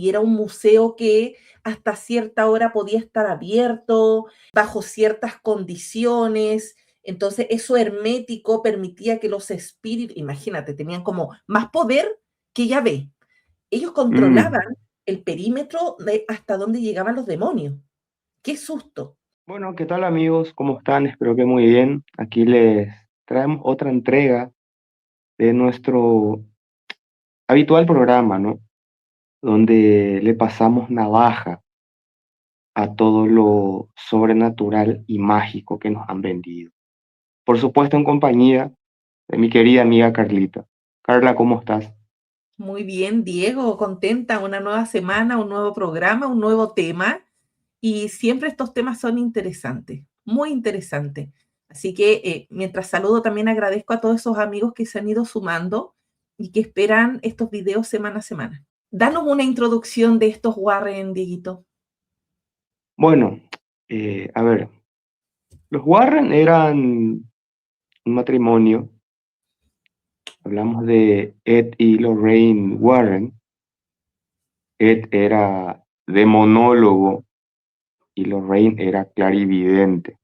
y era un museo que hasta cierta hora podía estar abierto, bajo ciertas condiciones. Entonces, eso hermético permitía que los espíritus, imagínate, tenían como más poder que Yahvé. Ellos controlaban Mm. el perímetro de hasta dónde llegaban los demonios. ¡Qué susto! Bueno, ¿qué tal amigos? ¿Cómo están? Espero que muy bien. Aquí les traemos otra entrega de nuestro habitual programa, ¿no? Donde le pasamos navaja a todo lo sobrenatural y mágico que nos han vendido. Por supuesto, en compañía de mi querida amiga Carlita. Carla, ¿cómo estás? Muy bien, Diego, contenta, una nueva semana, un nuevo programa, un nuevo tema. Y siempre estos temas son interesantes, muy interesantes. Así que mientras saludo, también agradezco a todos esos amigos que se han ido sumando y que esperan estos videos semana a semana. Danos una introducción de estos Warren, Dieguito. Bueno, a ver, los Warren eran un matrimonio. Hablamos de Ed y Lorraine Warren. Ed era demonólogo y Lorraine era clarividente.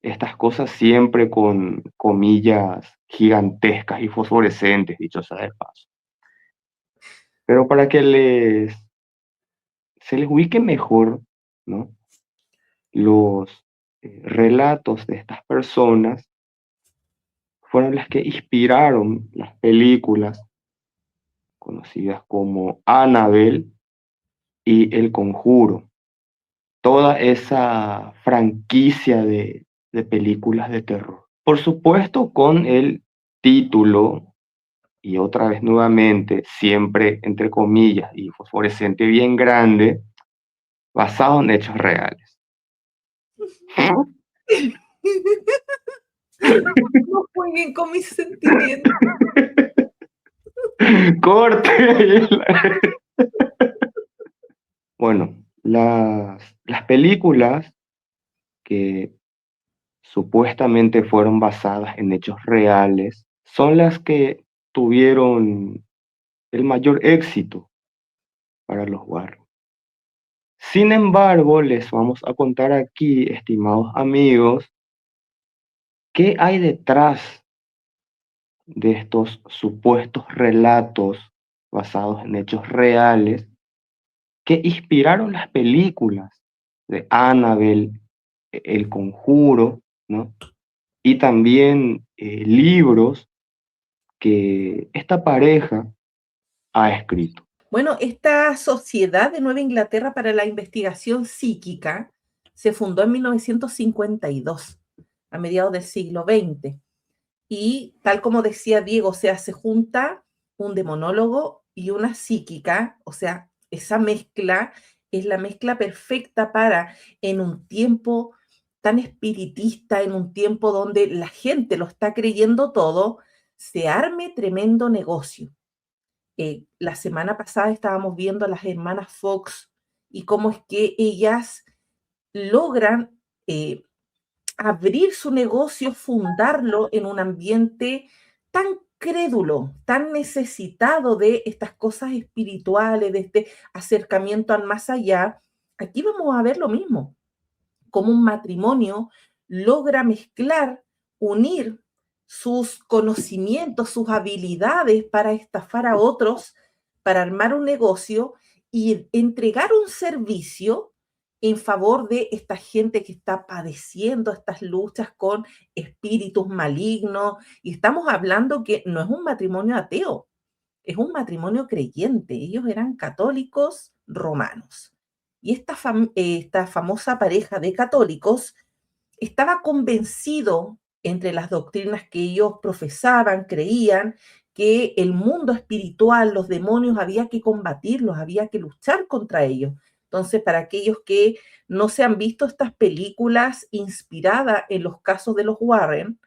Estas cosas siempre con comillas gigantescas y fosforescentes, dicho sea de paso. Pero para que se les ubique mejor, ¿no? Los relatos de estas personas fueron las que inspiraron las películas conocidas como Annabelle y El Conjuro. Toda esa franquicia de películas de terror. Por supuesto, con el título, y otra vez nuevamente, siempre entre comillas y fosforescente bien grande, basado en hechos reales. No jueguen con mis sentimientos. Corte. Bueno, las películas que supuestamente fueron basadas en hechos reales son las que tuvieron el mayor éxito para los Warren. Sin embargo, les vamos a contar aquí, estimados amigos, qué hay detrás de estos supuestos relatos basados en hechos reales que inspiraron las películas de Annabelle, El Conjuro, ¿no? Y también libros que esta pareja ha escrito. Bueno, esta Sociedad de Nueva Inglaterra para la Investigación Psíquica se fundó en 1952, a mediados del siglo XX. Y tal como decía Diego, o sea, se junta un demonólogo y una psíquica, o sea, esa mezcla es la mezcla perfecta para, en un tiempo tan espiritista, en un tiempo donde la gente lo está creyendo todo, se arme tremendo negocio. La semana pasada estábamos viendo a las hermanas Fox y cómo es que ellas logran abrir su negocio, fundarlo en un ambiente tan crédulo, tan necesitado de estas cosas espirituales, de este acercamiento al más allá. Aquí vamos a ver lo mismo, cómo un matrimonio logra mezclar, unir sus conocimientos, sus habilidades para estafar a otros, para armar un negocio y entregar un servicio en favor de esta gente que está padeciendo estas luchas con espíritus malignos. Y estamos hablando que no es un matrimonio ateo, es un matrimonio creyente. Ellos eran católicos romanos. Y esta famosa pareja de católicos estaba convencido entre las doctrinas que ellos profesaban, creían, que el mundo espiritual, los demonios, había que combatirlos, había que luchar contra ellos. Entonces, para aquellos que no se han visto estas películas inspiradas en los casos de los Warren,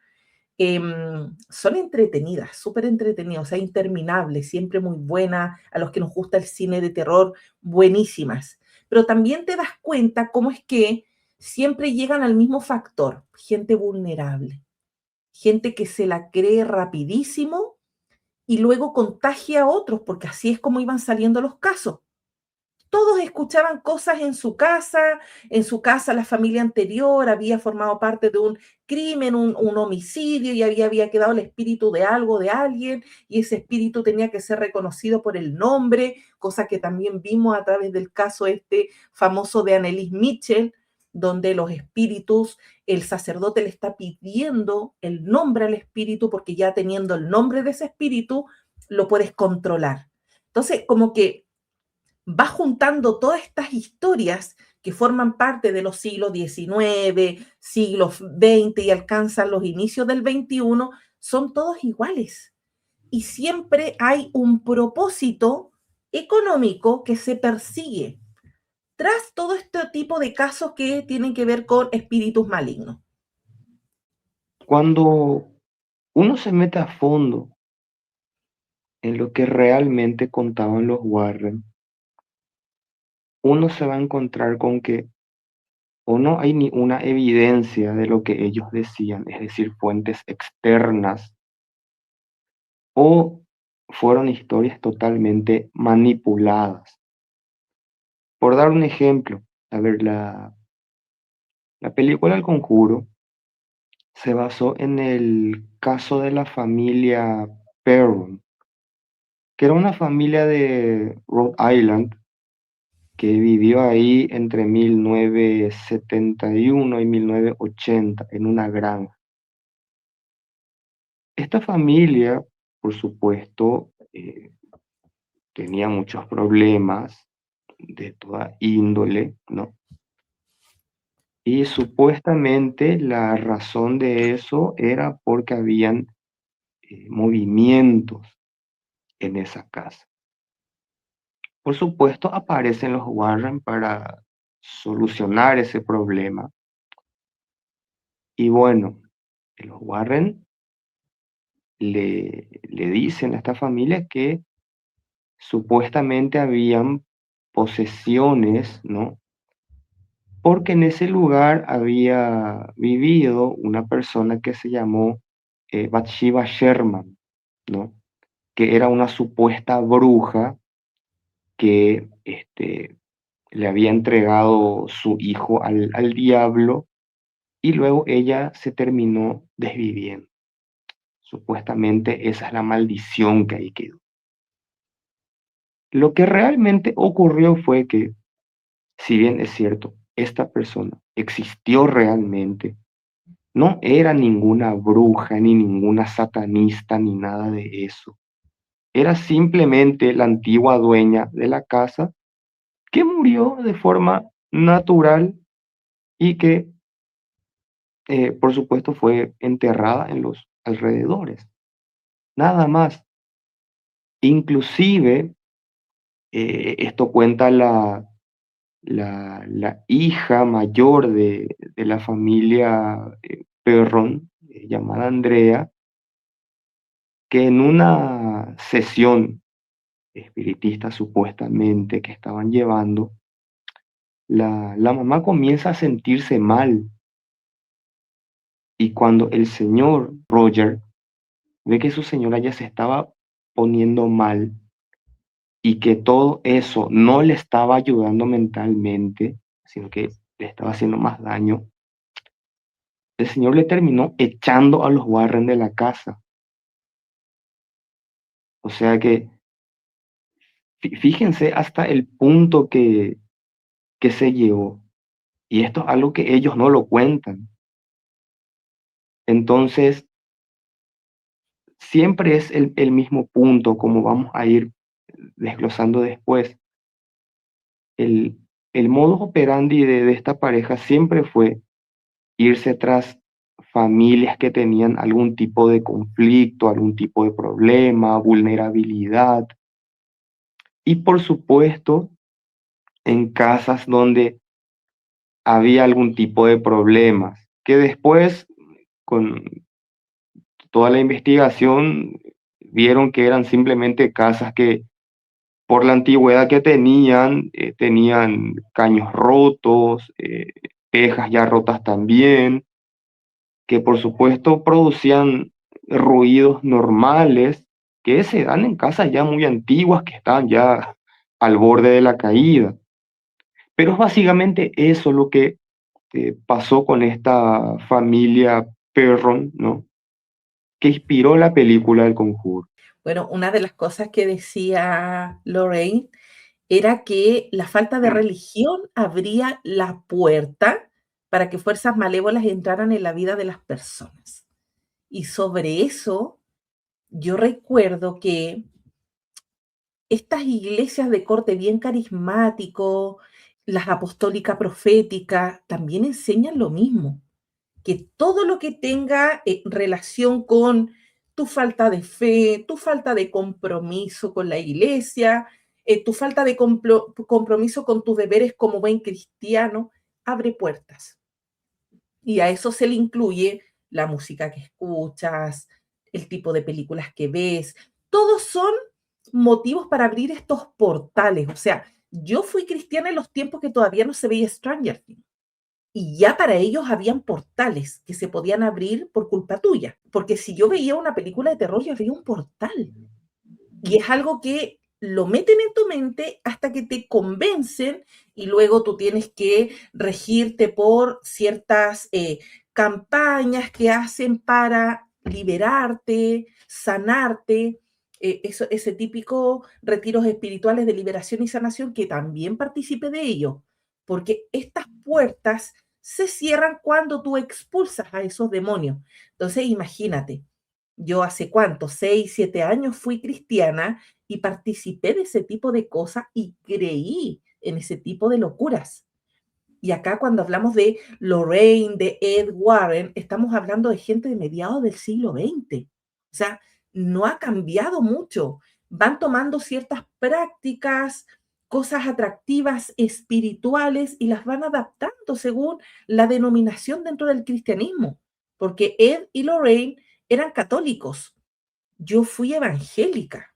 son entretenidas, súper entretenidas, o sea, interminables, siempre muy buenas, a los que nos gusta el cine de terror, buenísimas. Pero también te das cuenta cómo es que siempre llegan al mismo factor, gente vulnerable, gente que se la cree rapidísimo y luego contagia a otros, porque así es como iban saliendo los casos. todos escuchaban cosas en su casa la familia anterior había formado parte de un crimen, un homicidio y había quedado el espíritu de algo, de alguien, y ese espíritu tenía que ser reconocido por el nombre, cosa que también vimos a través del caso este famoso de Annelies Mitchell, donde los espíritus, el sacerdote le está pidiendo el nombre al espíritu porque ya teniendo el nombre de ese espíritu, lo puedes controlar. Entonces, como que va juntando todas estas historias que forman parte de los siglos XIX, siglos XX y alcanzan los inicios del XXI, son todos iguales. Y siempre hay un propósito económico que se persigue tras todo este tipo de casos que tienen que ver con espíritus malignos. Cuando uno se mete a fondo en lo que realmente contaban los Warren, uno se va a encontrar con que o no hay ni una evidencia de lo que ellos decían, es decir, fuentes externas, o fueron historias totalmente manipuladas. Por dar un ejemplo, a ver, la película El Conjuro se basó en el caso de la familia Perron, que era una familia de Rhode Island que vivió ahí entre 1971 y 1980 en una granja. Esta familia, por supuesto, tenía muchos problemas de toda índole, ¿no? Y supuestamente la razón de eso era porque habían movimientos en esa casa. Por supuesto, aparecen los Warren para solucionar ese problema. Y bueno, los Warren le dicen a esta familia que supuestamente habían posesiones, ¿no? Porque en ese lugar había vivido una persona que se llamó Bathsheba Sherman, ¿no? Que era una supuesta bruja que le había entregado su hijo al diablo y luego ella se terminó desviviendo. Supuestamente esa es la maldición que ahí quedó. Lo que realmente ocurrió fue que, si bien es cierto, esta persona existió realmente, no era ninguna bruja, ni ninguna satanista, ni nada de eso. Era simplemente la antigua dueña de la casa que murió de forma natural y que, por supuesto, fue enterrada en los alrededores. Nada más. Inclusive, esto cuenta la hija mayor de la familia Perron, llamada Andrea, que en una sesión espiritista supuestamente que estaban llevando, la mamá comienza a sentirse mal y cuando el señor Roger ve que su señora ya se estaba poniendo mal y que todo eso no le estaba ayudando mentalmente, sino que le estaba haciendo más daño, el señor le terminó echando a los Warren de la casa. O sea que fíjense hasta el punto que se llevó. Y esto es algo que ellos no lo cuentan. Entonces, siempre es el mismo punto, como vamos a ir desglosando después. El, el modus operandi de esta pareja siempre fue irse tras familias que tenían algún tipo de conflicto, algún tipo de problema, vulnerabilidad. Y por supuesto, en casas donde había algún tipo de problemas, que después, con toda la investigación, vieron que eran simplemente casas que por la antigüedad que tenían caños rotos, tejas ya rotas también, que por supuesto producían ruidos normales que se dan en casas ya muy antiguas que están ya al borde de la caída. Pero es básicamente eso lo que pasó con esta familia Perron, ¿no? Que inspiró la película El Conjuro. Bueno, una de las cosas que decía Lorraine era que la falta de religión abría la puerta para que fuerzas malévolas entraran en la vida de las personas. Y sobre eso, yo recuerdo que estas iglesias de corte bien carismático, las apostólicas proféticas, también enseñan lo mismo, que todo lo que tenga relación con tu falta de fe, tu falta de compromiso con la iglesia, tu falta de compromiso con tus deberes como buen cristiano, abre puertas. Y a eso se le incluye la música que escuchas, el tipo de películas que ves. Todos son motivos para abrir estos portales. O sea, yo fui cristiana en los tiempos que todavía no se veía Stranger Things. Y ya para ellos habían portales que se podían abrir por culpa tuya. Porque si yo veía una película de terror, yo veía un portal. Y es algo que lo meten en tu mente hasta que te convencen y luego tú tienes que regirte por ciertas campañas que hacen para liberarte, sanarte, ese típico retiros espirituales de liberación y sanación que también participé de ello, porque estas puertas se cierran cuando tú expulsas a esos demonios. Entonces, imagínate, yo hace cuánto, 6, 7 años fui cristiana y participé de ese tipo de cosas y creí en ese tipo de locuras. Y acá cuando hablamos de Lorraine, de Ed Warren, estamos hablando de gente de mediados del siglo XX. O sea, no ha cambiado mucho. Van tomando ciertas prácticas, cosas atractivas, espirituales, y las van adaptando según la denominación dentro del cristianismo. Porque Ed y Lorraine eran católicos. Yo fui evangélica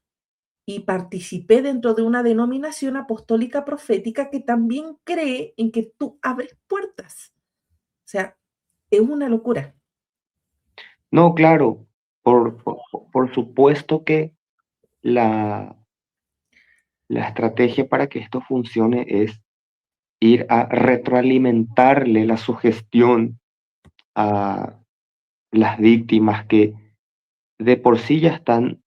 y participé dentro de una denominación apostólica profética que también cree en que tú abres puertas. O sea, es una locura. No, claro, por supuesto que la, la estrategia para que esto funcione es ir a retroalimentarle la sugestión a las víctimas que de por sí ya están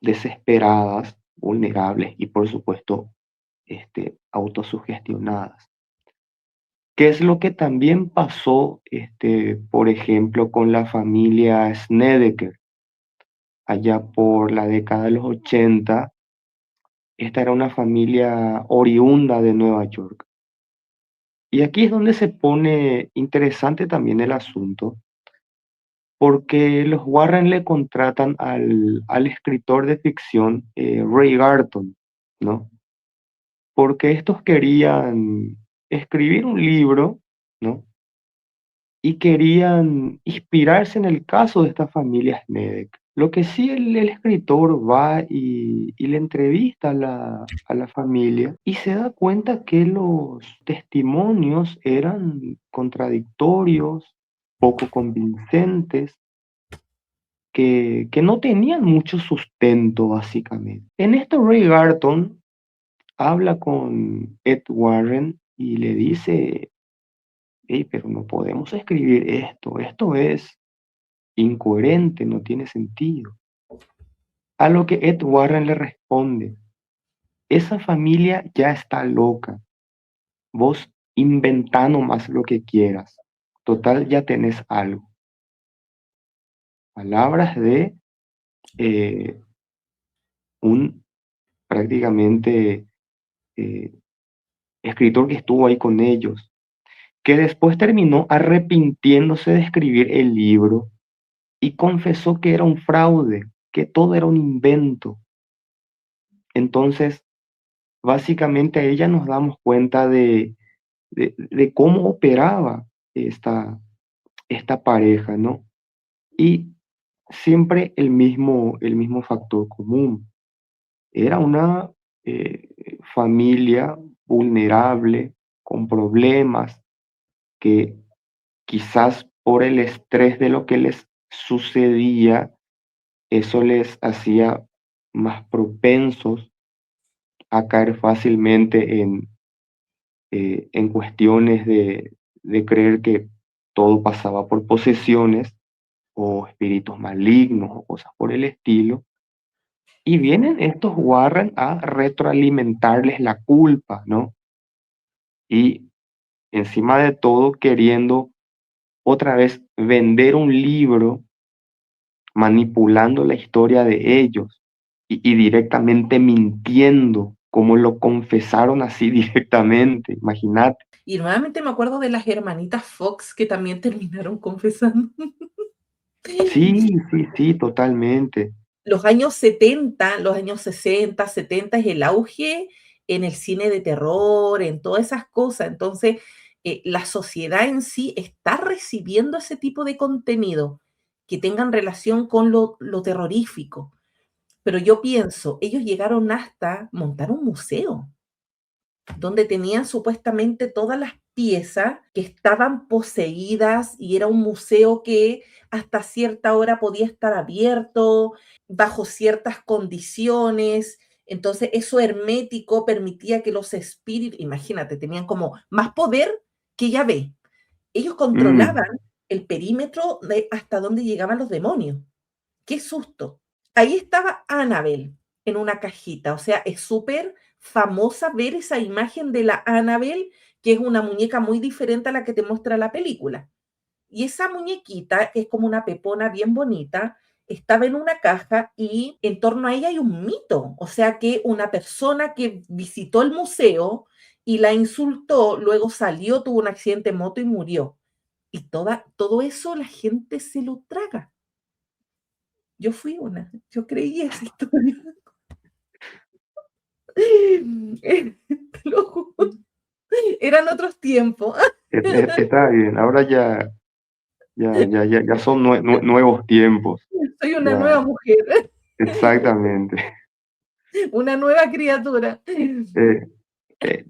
desesperadas, vulnerables y por supuesto autosugestionadas. ¿Qué es lo que también pasó, por ejemplo, con la familia Snedeker? Allá por la década de los 80, esta era una familia oriunda de Nueva York. Y aquí es donde se pone interesante también el asunto, porque los Warren le contratan al escritor de ficción Ray Garton, ¿no? Porque estos querían escribir un libro, ¿no? Y querían inspirarse en el caso de esta familia Snedek. Lo que sí el escritor va y le entrevista a la familia y se da cuenta que los testimonios eran contradictorios, poco convincentes, que no tenían mucho sustento básicamente. En esto Ray Garton habla con Ed Warren y le dice, hey, pero no podemos escribir esto es incoherente, no tiene sentido. A lo que Ed Warren le responde, esa familia ya está loca, vos inventá nomás lo que quieras, total ya tenés algo. Palabras de eh, un prácticamente eh, escritor que estuvo ahí con ellos, que después terminó arrepintiéndose de escribir el libro y confesó que era un fraude, que todo era un invento. Entonces, básicamente ahí ya nos damos cuenta de cómo operaba esta pareja, ¿no? Y siempre el mismo factor común. Era una familia vulnerable, con problemas, que quizás por el estrés de lo que les sucedía, eso les hacía más propensos a caer fácilmente en cuestiones de creer que todo pasaba por posesiones o espíritus malignos o cosas por el estilo. Y vienen estos Warren a retroalimentarles la culpa, ¿no? Y encima de todo queriendo otra vez vender un libro manipulando la historia de ellos y directamente mintiendo, como lo confesaron así directamente, imagínate. Y nuevamente me acuerdo de las hermanitas Fox que también terminaron confesando. Sí, sí, sí, totalmente. Los años 70, los años 60, 70 es el auge en el cine de terror, en todas esas cosas. Entonces, la sociedad en sí está recibiendo ese tipo de contenido que tengan relación con lo terrorífico. Pero yo pienso, ellos llegaron hasta montar un museo donde tenían supuestamente todas las piezas que estaban poseídas y era un museo que hasta cierta hora podía estar abierto, bajo ciertas condiciones. Entonces, eso hermético permitía que los espíritus, imagínate, tenían como más poder que Yahvé. Ellos Mm, controlaban el perímetro de hasta dónde llegaban los demonios. ¡Qué susto! Ahí estaba Annabelle en una cajita, o sea, es súper famosa ver esa imagen de la Annabelle, que es una muñeca muy diferente a la que te muestra la película. Y esa muñequita, que es como una pepona bien bonita, estaba en una caja y en torno a ella hay un mito, o sea que una persona que visitó el museo y la insultó, luego salió, tuvo un accidente en moto y murió. Y todo eso la gente se lo traga. Yo fui una, yo creí esa historia. Te lo juro. Eran otros tiempos. está bien, ahora ya son nuevos tiempos. Soy una nueva Ya, mujer, exactamente. una nueva criatura. Eh,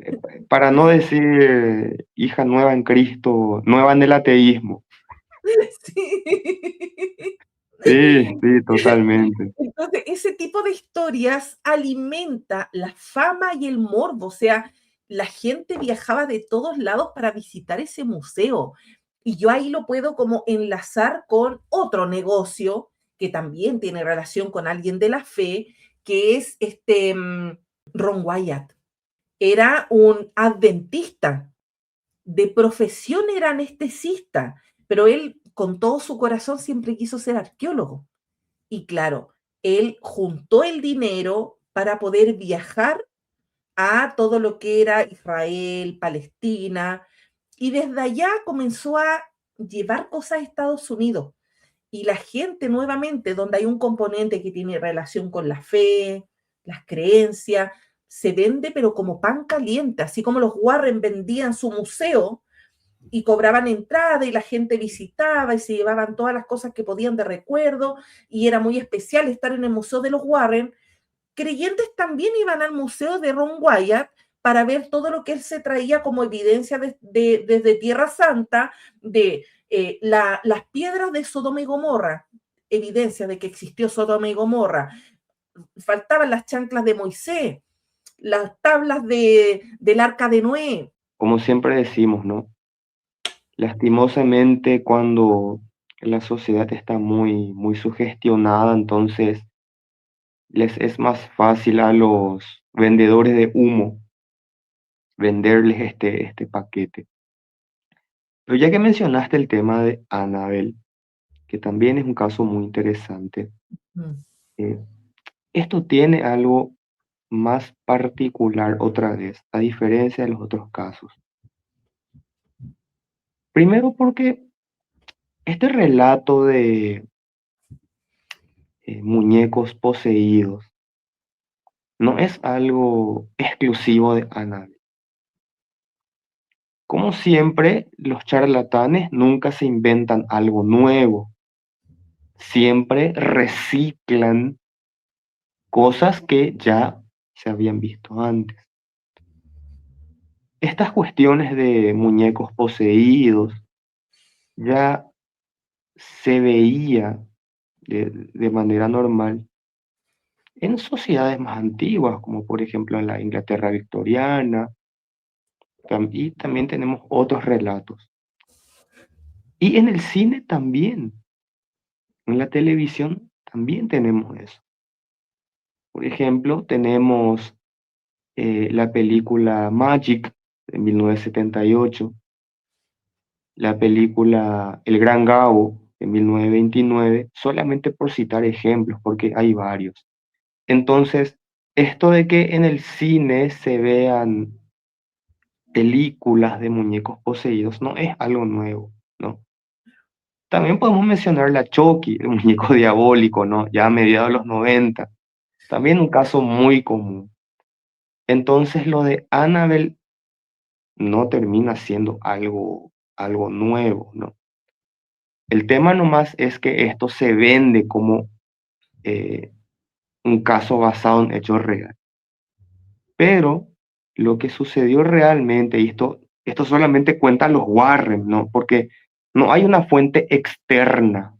para no decir hija nueva en Cristo, nueva en el ateísmo. Sí. Sí, sí, totalmente. Entonces, ese tipo de historias alimenta la fama y el morbo. O sea, la gente viajaba de todos lados para visitar ese museo. Y yo ahí lo puedo como enlazar con otro negocio que también tiene relación con alguien de la fe, que es Ron Wyatt. Era un adventista, de profesión era anestesista, pero él con todo su corazón siempre quiso ser arqueólogo. Y claro, él juntó el dinero para poder viajar a todo lo que era Israel, Palestina, y desde allá comenzó a llevar cosas a Estados Unidos. Y la gente nuevamente, donde hay un componente que tiene relación con la fe, las creencias, se vende pero como pan caliente, así como los Warren vendían su museo y cobraban entrada y la gente visitaba y se llevaban todas las cosas que podían de recuerdo y era muy especial estar en el Museo de los Warren. Creyentes también iban al Museo de Ron Wyatt para ver todo lo que él se traía como evidencia desde Tierra Santa, de las piedras de Sodoma y Gomorra, evidencia de que existió Sodoma y Gomorra. Faltaban las chanclas de Moisés, las tablas del arca de Noé. Como siempre decimos, ¿no? Lastimosamente, cuando la sociedad está muy sugestionada, entonces les es más fácil a los vendedores de humo venderles este paquete. Pero ya que mencionaste el tema de Annabelle, que también es un caso muy interesante, Mm. eh, esto tiene algo más particular otra vez, a diferencia de los otros casos. Primero porque este relato de muñecos poseídos no es algo exclusivo de Annabelle. Como siempre, los charlatanes nunca se inventan algo nuevo, siempre reciclan cosas que ya se habían visto antes. Estas cuestiones de muñecos poseídos ya se veía de manera normal en sociedades más antiguas, como por ejemplo en la Inglaterra victoriana Y también tenemos otros relatos. Y en el cine también, en la televisión también tenemos eso. Por ejemplo, tenemos la película Magic de 1978, la película El Gran Gabo de 1929, solamente por citar ejemplos, porque hay varios. Entonces, esto de que en el cine se vean películas de muñecos poseídos no es algo nuevo, ¿no? También podemos mencionar la Chucky, el muñeco diabólico, ¿no? Ya a mediados de los 90, también un caso muy común. Entonces, lo de Annabelle no termina siendo algo nuevo, ¿no? El tema nomás es que esto se vende como eh, un caso basado en hechos reales. Pero lo que sucedió realmente, y esto solamente cuentan los Warren, ¿no? Porque no hay una fuente externa,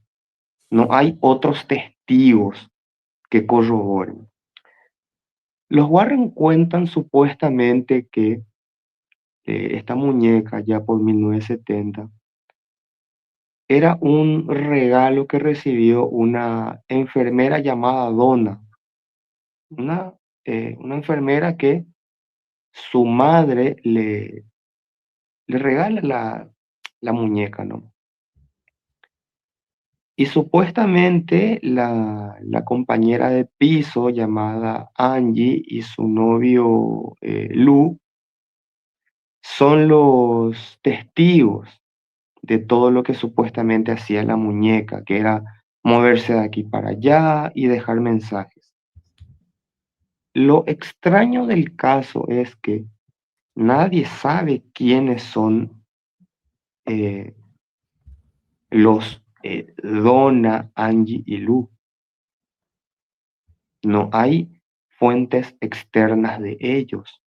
no hay otros testigos que corroboren. Los Warren cuentan supuestamente que esta muñeca, ya por 1970, era un regalo que recibió una enfermera llamada Donna, una, una enfermera que su madre le regala la muñeca, ¿no? Y supuestamente la compañera de piso llamada Angie y su novio Lou son los testigos de todo lo que supuestamente hacía la muñeca, que era moverse de aquí para allá y dejar mensajes. Lo extraño del caso es que nadie sabe quiénes son eh, los Donna, Angie y Lou. No hay fuentes externas de ellos.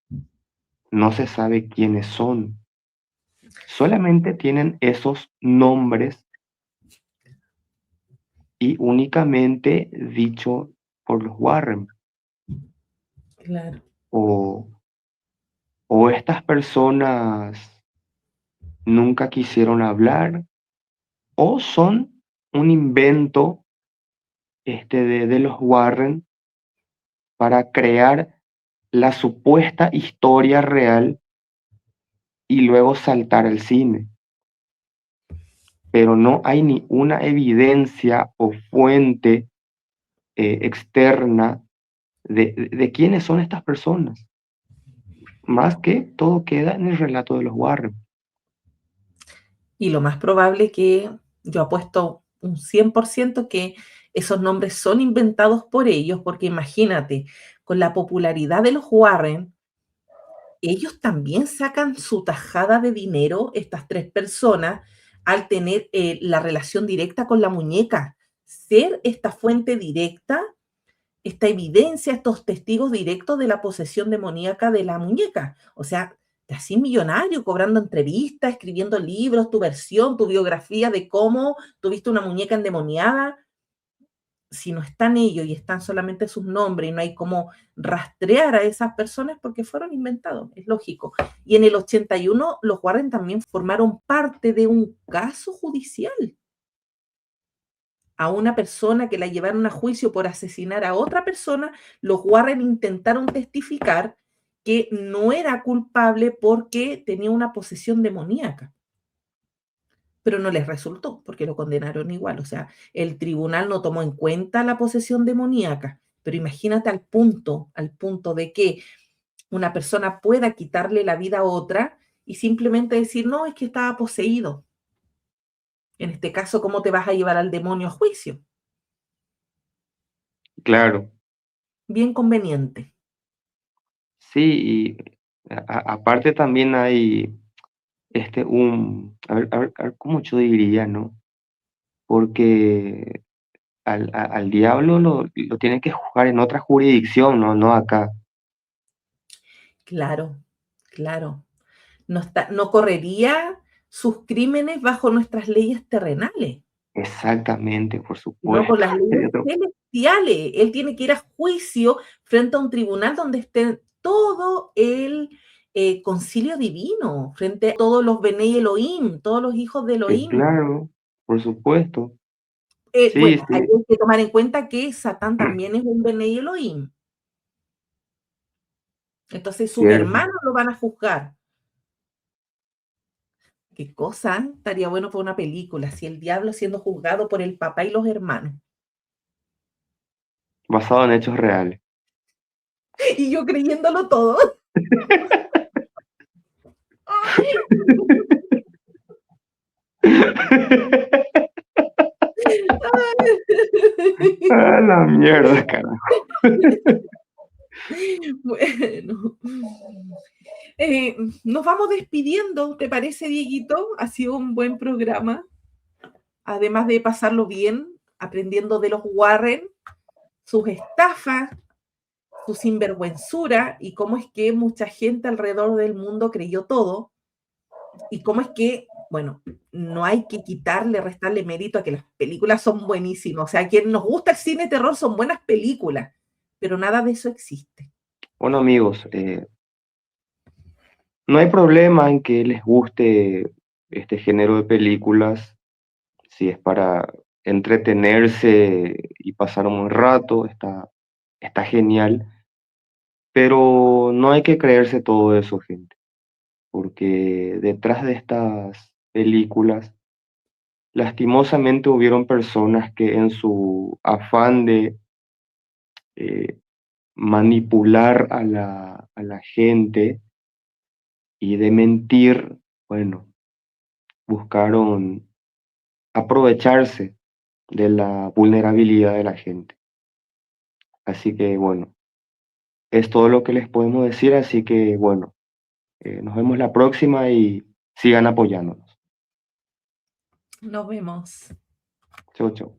No se sabe quiénes son. Solamente tienen esos nombres y únicamente dicho por los Warren. Claro. O, o estas personas nunca quisieron hablar, o son un invento de los Warren para crear la supuesta historia real y luego saltar al cine. Pero no hay ni una evidencia o fuente externa de quiénes son estas personas. Más que todo queda en el relato de los Warren. Y lo más probable que yo apuesto un 100% que esos nombres son inventados por ellos, porque imagínate, con la popularidad de los Warren, ellos también sacan su tajada de dinero, estas tres personas, al tener la relación directa con la muñeca. Ser esta fuente directa, esta evidencia, estos testigos directos de la posesión demoníaca de la muñeca. O sea, te así millonario, cobrando entrevistas, escribiendo libros, tu versión, tu biografía de cómo tuviste una muñeca endemoniada. Si no están ellos y están solamente sus nombres y no hay cómo rastrear a esas personas porque fueron inventados, es lógico. Y en el 81 los Warren también formaron parte de un caso judicial a una persona que la llevaron a juicio por asesinar a otra persona. Los Warren intentaron testificar que no era culpable porque tenía una posesión demoníaca, pero no les resultó porque lo condenaron igual. O sea, el tribunal no tomó en cuenta la posesión demoníaca, pero imagínate al punto de que una persona pueda quitarle la vida a otra y simplemente decir, no, es que estaba poseído. En este caso, ¿cómo te vas a llevar al demonio a juicio? Claro, Bien conveniente. sí, y aparte también hay a ver cómo yo diría, ¿no? Porque al diablo lo tienen que juzgar en otra jurisdicción, ¿no? No acá. Claro, claro. No correría sus crímenes bajo nuestras leyes terrenales, Exactamente, por sino por supuesto. las leyes celestiales. Él tiene que ir a juicio frente a un tribunal donde esté todo concilio divino frente a todos los Bene Elohim, todos los hijos de Elohim. Claro, por supuesto. Sí, Bueno, hay sí. que tomar en cuenta que Satán también es un Bene Elohim. Entonces sus Cierto. hermanos lo van a juzgar. ¿Qué cosa? Estaría bueno por una película, si el diablo siendo juzgado por el papá y los hermanos. Basado en hechos reales. Y yo creyéndolo todo. A la mierda, carajo. Bueno, nos vamos despidiendo, ¿te parece, Dieguito? Ha sido un buen programa, además de pasarlo bien, aprendiendo de los Warren, sus estafas, su sinvergüenzura y cómo es que mucha gente alrededor del mundo creyó todo y cómo es que, bueno, no hay que quitarle, restarle mérito a que las películas son buenísimas. O sea, a quien nos gusta el cine terror son buenas películas, pero nada de eso existe. Bueno, amigos, no hay problema en que les guste este género de películas, si es para entretenerse y pasar un buen rato, está genial, pero no hay que creerse todo eso, gente, porque detrás de estas películas, lastimosamente hubieron personas que en su afán de eh, manipular a la gente y de mentir, bueno, buscaron aprovecharse de la vulnerabilidad de la gente. Así que bueno, es todo lo que les podemos decir, así que bueno, nos vemos la próxima y sigan apoyándonos. Nos vemos. Chau, chau.